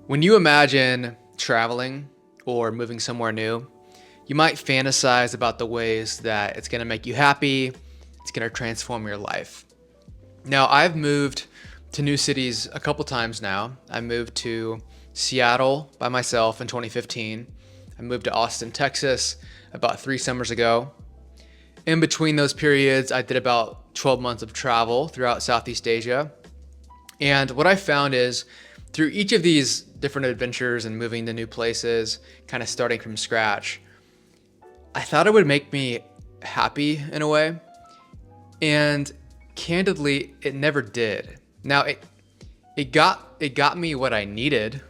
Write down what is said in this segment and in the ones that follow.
When you imagine traveling or moving somewhere new, you might fantasize about the ways that it's going to make you happy, it's going to transform your life. Now, I've moved to new cities a couple times now. I moved to Seattle by myself in 2015. I moved to Austin, Texas about 3 summers ago. In between those periods, I did about 12 months of travel throughout Southeast Asia. And what I found is through each of these different adventures and moving to new places, kind of starting from scratch, I thought it would make me happy in a way. And candidly, it never did. Now it got me what I needed,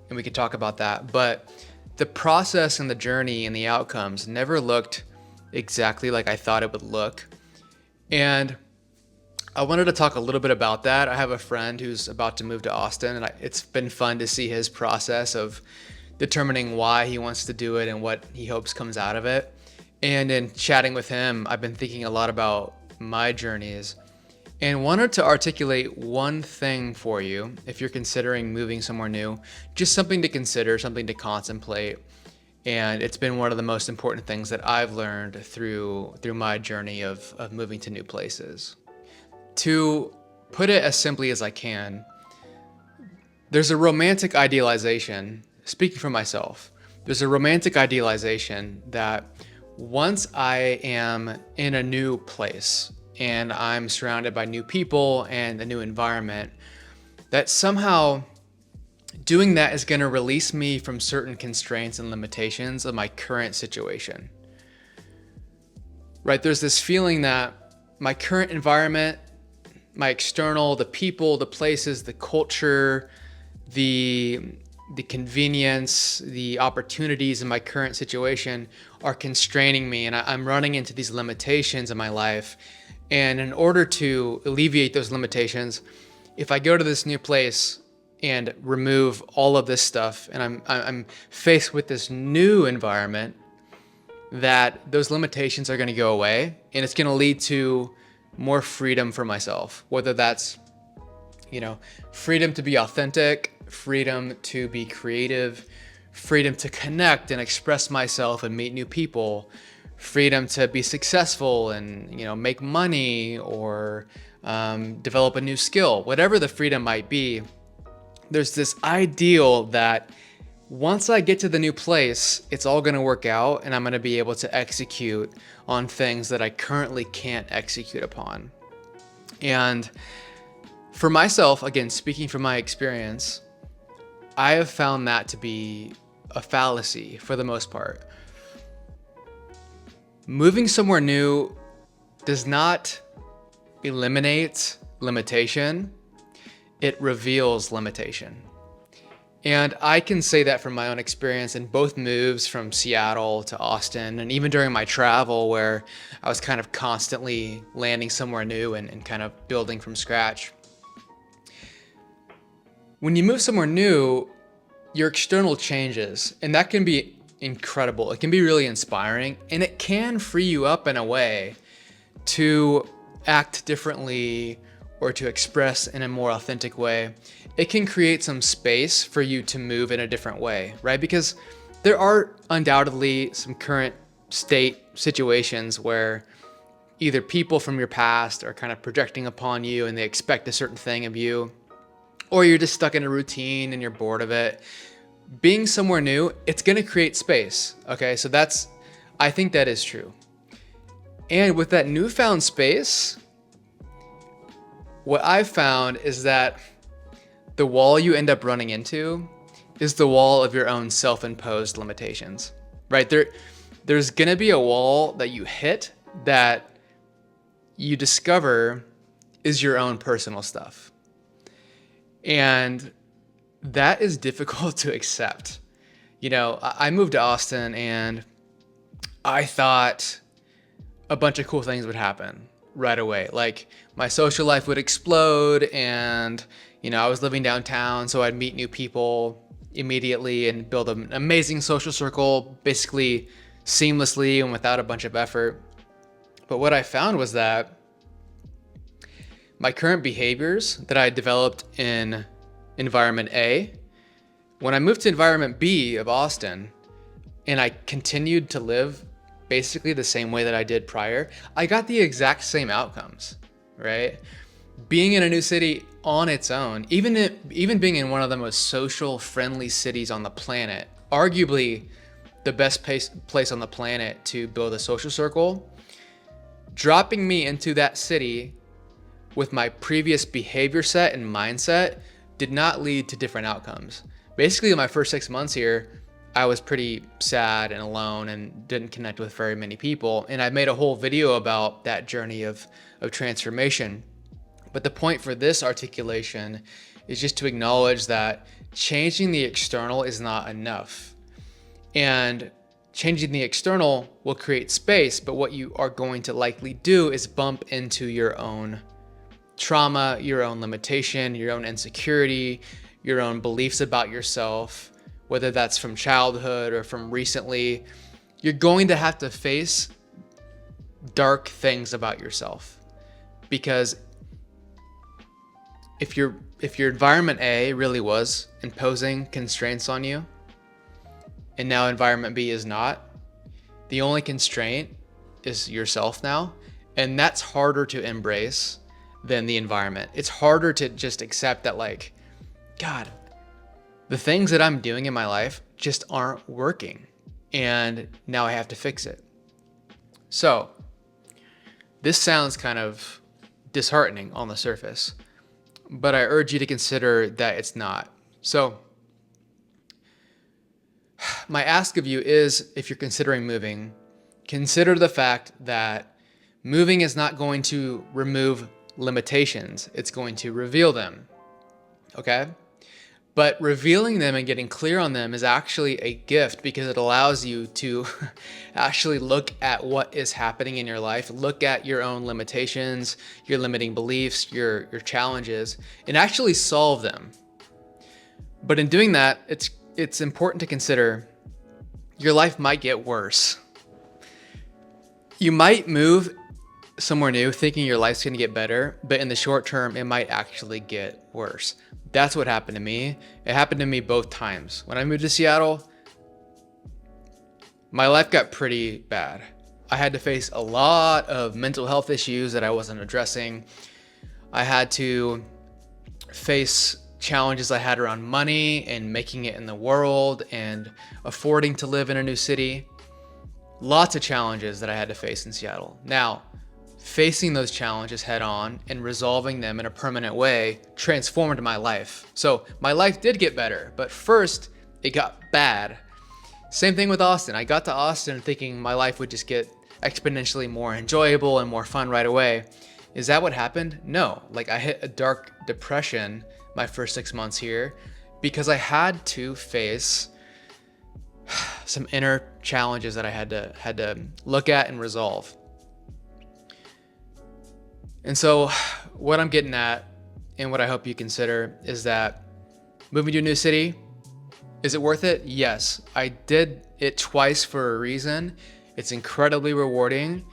and we could talk about that, but the process and the journey and the outcomes never looked exactly like I thought it would look. And I wanted to talk a little bit about that. I have a friend who's about to move to Austin, and it's been fun to see his process of determining why he wants to do it and what he hopes comes out of it. And in chatting with him, I've been thinking a lot about my journeys and wanted to articulate one thing for you if you're considering moving somewhere new, just something to consider, something to contemplate. And it's been one of the most important things that I've learned through my journey of moving to new places. To put it as simply as I can, there's a romantic idealization, speaking for myself, there's a romantic idealization that once I am in a new place and I'm surrounded by new people and a new environment, that somehow doing that is going to release me from certain constraints and limitations of my current situation. Right? There's this feeling that my current environment, my external, the people, the places, the culture, the convenience, the opportunities in my current situation are constraining me, and I'm running into these limitations in my life. And in order to alleviate those limitations, if I go to this new place and remove all of this stuff, and I'm faced with this new environment, that those limitations are going to go away, and it's going to lead to more freedom for myself, whether that's, freedom to be authentic, freedom to be creative, freedom to connect and express myself and meet new people, freedom to be successful and, make money or develop a new skill, whatever the freedom might be. There's this ideal that once I get to the new place, it's all going to work out and I'm going to be able to execute on things that I currently can't execute upon. And for myself, again, speaking from my experience, I have found that to be a fallacy for the most part. Moving somewhere new does not eliminate limitation, it reveals limitation. And I can say that from my own experience in both moves from Seattle to Austin, and even during my travel where I was kind of constantly landing somewhere new and kind of building from scratch. When you move somewhere new, your external changes, and that can be incredible. It can be really inspiring, and it can free you up in a way to act differently or to express in a more authentic way. It can create some space for you to move in a different way, right? Because there are undoubtedly some current state situations where either people from your past are kind of projecting upon you and they expect a certain thing of you, or you're just stuck in a routine and you're bored of it. Being somewhere new, it's going to create space. Okay, so I think that is true. And with that newfound space, what I've found is that the wall you end up running into is the wall of your own self-imposed limitations, right? There's going to be a wall that you hit that you discover is your own personal stuff. And that is difficult to accept. I moved to Austin and I thought a bunch of cool things would happen right away. Like my social life would explode and, I was living downtown, so I'd meet new people immediately and build an amazing social circle, basically seamlessly and without a bunch of effort. But what I found was that my current behaviors that I developed in environment A When I moved to environment B of Austin and I continued to live basically the same way that I did prior, I got the exact same outcomes, right? Being in a new city on its own, even being in one of the most social friendly cities on the planet, arguably the best place on the planet to build a social circle, dropping me into that city with my previous behavior set and mindset did not lead to different outcomes. Basically, in my first 6 months here, I was pretty sad and alone and didn't connect with very many people. And I made a whole video about that journey of transformation. But the point for this articulation is just to acknowledge that changing the external is not enough. And changing the external will create space, but what you are going to likely do is bump into your own trauma, your own limitation, your own insecurity, your own beliefs about yourself, whether that's from childhood or from recently. You're going to have to face dark things about yourself, because if your environment A really was imposing constraints on you, and now environment B is not, the only constraint is yourself now, and that's harder to embrace than the environment. It's harder to just accept that, like, God, the things that I'm doing in my life just aren't working, and now I have to fix it. So this sounds kind of disheartening on the surface, but I urge you to consider that it's not. So my ask of you is, if you're considering moving, consider the fact that moving is not going to remove limitations. It's going to reveal them. Okay? But revealing them and getting clear on them is actually a gift, because it allows you to actually look at what is happening in your life, look at your own limitations, your limiting beliefs, your challenges, and actually solve them. But in doing that, it's important to consider your life might get worse. You might move somewhere new thinking your life's gonna get better, but in the short term, it might actually get worse. That's what happened to me. It happened to me both times. When I moved to Seattle, my life got pretty bad. I had to face a lot of mental health issues that I wasn't addressing. I had to face challenges I had around money and making it in the world and affording to live in a new city. Lots of challenges that I had to face in Seattle. Now, facing those challenges head on and resolving them in a permanent way transformed my life. So my life did get better, but first it got bad. Same thing with Austin. I got to Austin thinking my life would just get exponentially more enjoyable and more fun right away. Is that what happened? No. Like, I hit a dark depression my first 6 months here because I had to face some inner challenges that I had to look at and resolve. And so what I'm getting at, and what I hope you consider, is that moving to a new city, is it worth it? Yes. I did it twice for a reason. It's incredibly rewarding.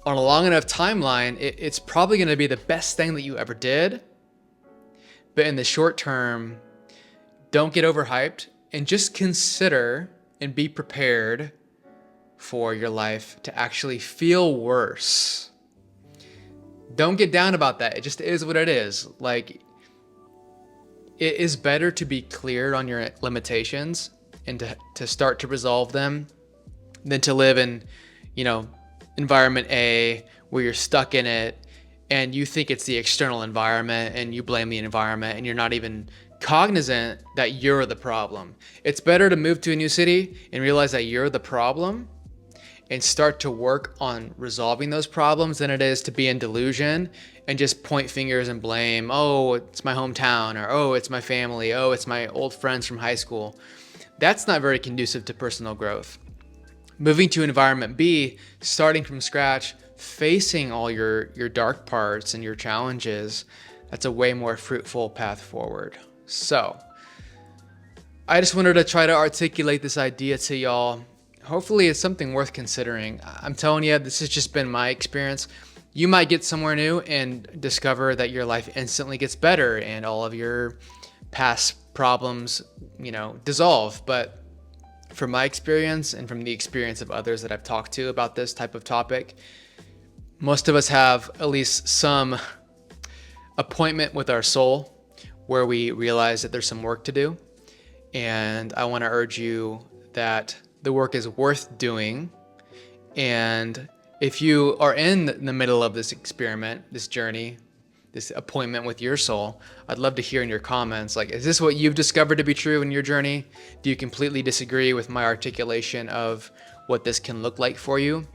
On a long enough timeline, it's probably going to be the best thing that you ever did. But in the short term, don't get overhyped, and just consider and be prepared for your life to actually feel worse. Don't get down about that. It just is what it is. Like, it is better to be clear on your limitations and to start to resolve them than to live in, environment A, where you're stuck in it and you think it's the external environment and you blame the environment and you're not even cognizant that you're the problem. It's better to move to a new city and realize that you're the problem and start to work on resolving those problems than it is to be in delusion and just point fingers and blame. Oh, it's my hometown, or oh, it's my family, oh, it's my old friends from high school. That's not very conducive to personal growth. Moving to environment B, starting from scratch, facing all your dark parts and your challenges, that's a way more fruitful path forward. So I just wanted to try to articulate this idea to y'all. Hopefully it's something worth considering. I'm telling you, this has just been my experience. You might get somewhere new and discover that your life instantly gets better and all of your past problems dissolve. But from my experience and from the experience of others that I've talked to about this type of topic, most of us have at least some appointment with our soul where we realize that there's some work to do. And I want to urge you that the work is worth doing. And if you are in the middle of this experiment, this journey, this appointment with your soul, I'd love to hear in your comments, like, is this what you've discovered to be true in your journey? Do you completely disagree with my articulation of what this can look like for you?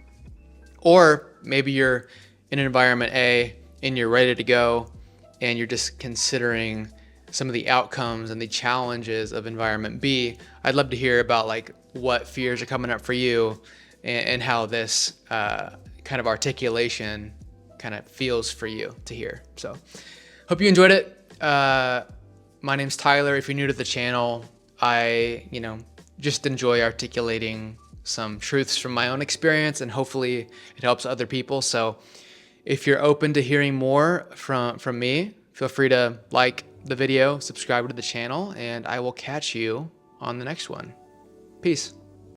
Or maybe you're in environment A and you're ready to go and you're just considering some of the outcomes and the challenges of environment B. I'd love to hear about like what fears are coming up for you and how this kind of articulation kind of feels for you to hear. So hope you enjoyed it. My name's Tyler. If you're new to the channel, I just enjoy articulating some truths from my own experience, and hopefully it helps other people. So if you're open to hearing more from me, feel free to like the video, subscribe to the channel, and I will catch you on the next one. Peace.